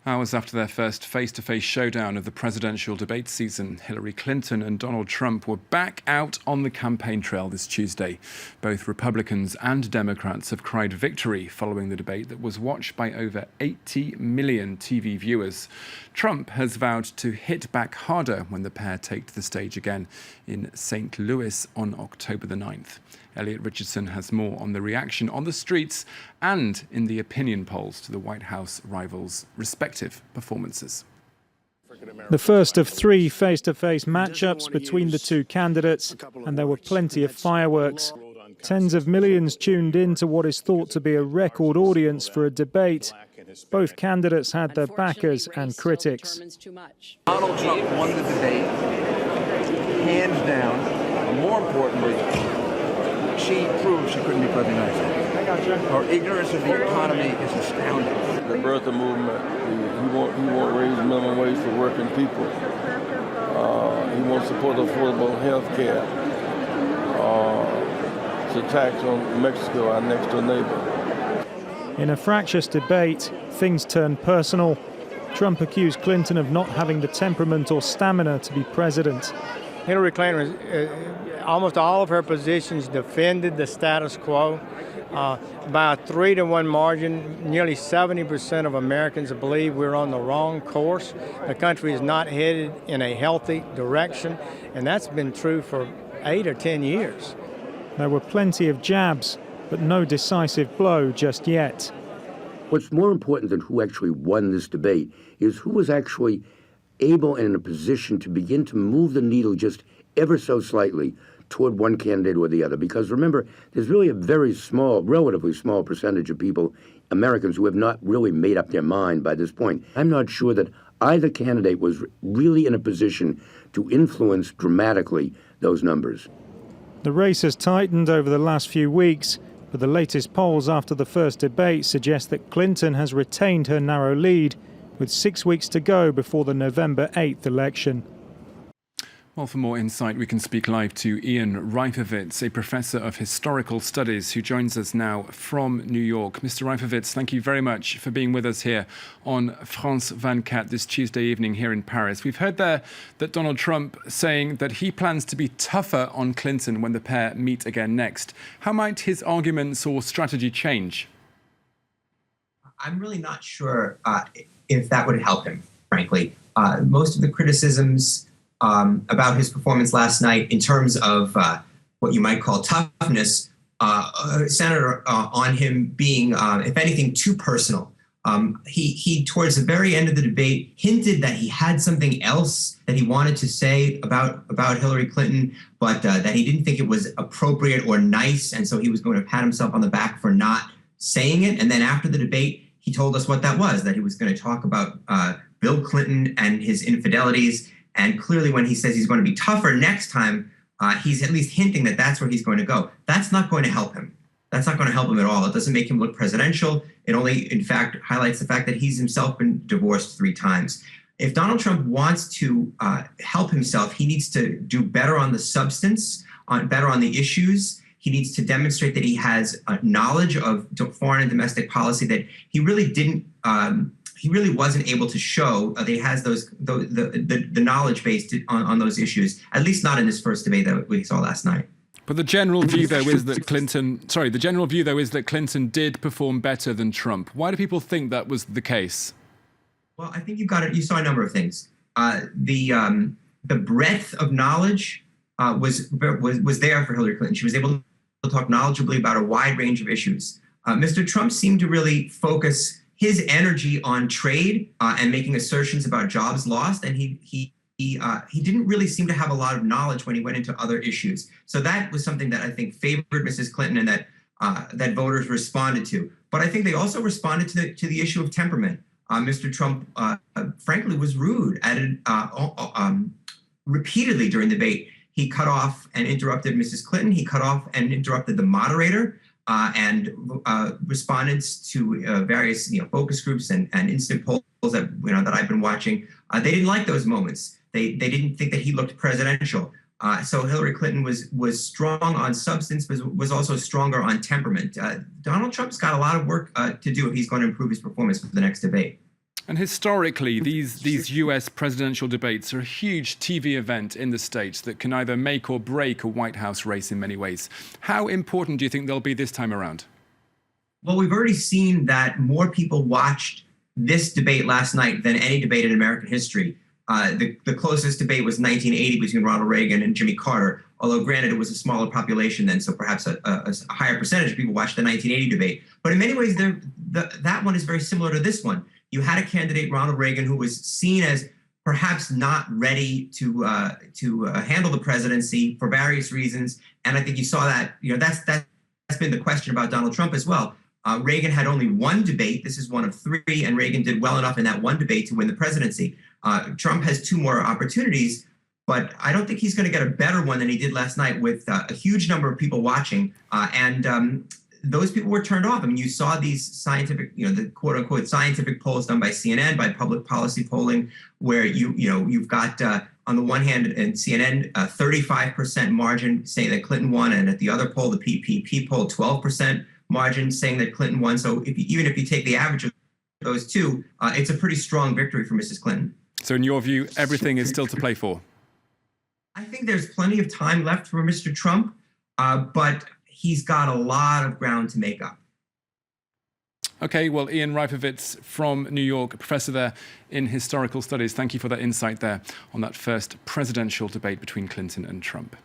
Hours after their first face-to-face showdown of the presidential debate season, Hillary Clinton and Donald Trump were back out on the campaign trail this Tuesday. Both Republicans and Democrats have cried victory following the debate that was watched by over 80 million TV viewers. Trump has vowed to hit back harder when the pair take to the stage again in St. Louis on October the 9th. Elliot Richardson has more on the reaction on the streets and in the opinion polls to the White House rivals' respective performances. The first of three face-to-face matchups between the two candidates, and there were plenty of fireworks. Tens of millions tuned in to what is thought to be a record audience for a debate. Both candidates had their backers and critics. Donald Trump won the debate, hands down, and more importantly, she proved she couldn't be president. Her ignorance of the economy is astounding. The birther movement, he won't raise minimum wage for working people. He won't support affordable health care. It's a tax on Mexico, our next door neighbor. In a fractious debate, things turned personal. Trump accused Clinton of not having the temperament or stamina to be president. Hillary Clinton almost all of her positions defended the status quo. By a 3-to-1 margin, nearly 70% of Americans believe we're on the wrong course. The country is not headed in a healthy direction, and that's been true for 8 or 10 years. There were plenty of jabs, but no decisive blow just yet. What's more important than who actually won this debate is who was actually able and in a position to begin to move the needle just ever so slightly toward one candidate or the other. Because remember, there's really a very small, relatively small percentage of people, Americans, who have not really made up their mind by this point. I'm not sure that either candidate was really in a position to influence dramatically those numbers. The race has tightened over the last few weeks, but the latest polls after the first debate suggest that Clinton has retained her narrow lead, with 6 weeks to go before the November 8th election. Well, for more insight, we can speak live to Ian Reifowitz, a professor of historical studies who joins us now from New York. Mr. Reifowitz, thank you very much for being with us here on France 24 this Tuesday evening here in Paris. We've heard there that Donald Trump saying that he plans to be tougher on Clinton when the pair meet again next. How might his arguments or strategy change? I'm really not sure if that would help him, frankly. Most of the criticisms about his performance last night in terms of what you might call toughness, centered on him being, if anything, too personal. He, towards the very end of the debate, hinted that he had something else that he wanted to say about Hillary Clinton, but that he didn't think it was appropriate or nice, and so he was going to pat himself on the back for not saying it. And then after the debate, he told us what that was, that he was going to talk about Bill Clinton and his infidelities. And clearly when he says he's going to be tougher next time, he's at least hinting that that's where he's going to go. That's not going to help him. That's not going to help him at all. It doesn't make him look presidential. It only, in fact, highlights the fact that he's himself been divorced 3 times. If Donald Trump wants to help himself, he needs to do better on the substance, better on the issues. He needs to demonstrate that he has knowledge of foreign and domestic policy that he really didn't. He really wasn't able to show that he has the knowledge based on those issues, at least not in this first debate that we saw last night. But the general view, though, is that Clinton did perform better than Trump. Why do people think that was the case? Well, I think you saw a number of things. The breadth of knowledge was there for Hillary Clinton. She was able to talk knowledgeably about a wide range of issues. Mr. Trump seemed to really focus his energy on trade and making assertions about jobs lost, and he didn't really seem to have a lot of knowledge when he went into other issues. So that was something that I think favored Mrs. Clinton and that voters responded to. But I think they also responded to the issue of temperament. Mr. Trump, frankly, was rude repeatedly during the debate. He cut off and interrupted Mrs. Clinton. He cut off and interrupted the moderator. And respondents to various focus groups and instant polls that I've been watching, they didn't like those moments. They didn't think that he looked presidential. So Hillary Clinton was strong on substance, but was also stronger on temperament. Donald Trump's got a lot of work to do if he's going to improve his performance for the next debate. And historically, these US presidential debates are a huge TV event in the States that can either make or break a White House race in many ways. How important do you think they'll be this time around? Well, we've already seen that more people watched this debate last night than any debate in American history. The closest debate was 1980 between Ronald Reagan and Jimmy Carter, although granted it was a smaller population then, so perhaps a higher percentage of people watched the 1980 debate. But in many ways, that one is very similar to this one. You had a candidate, Ronald Reagan, who was seen as perhaps not ready to handle the presidency for various reasons, and I think you saw that. That's been the question about Donald Trump as well. Reagan had only one debate. This is one of three, and Reagan did well enough in that one debate to win the presidency. Trump has two more opportunities, but I don't think he's going to get a better one than he did last night with a huge number of people watching. And those people were turned off. I mean, you saw these scientific, the quote unquote scientific polls done by CNN, by public policy polling, where you've got on the one hand in CNN, a 35% margin saying that Clinton won, and at the other poll, the PPP poll, 12% margin saying that Clinton won. So even if you take the average of those two, it's a pretty strong victory for Mrs. Clinton. So in your view, everything is still to play for? I think there's plenty of time left for Mr. Trump, but he's got a lot of ground to make up. Okay, well, Ian Reifowitz from New York, professor there in historical studies. Thank you for that insight there on that first presidential debate between Clinton and Trump.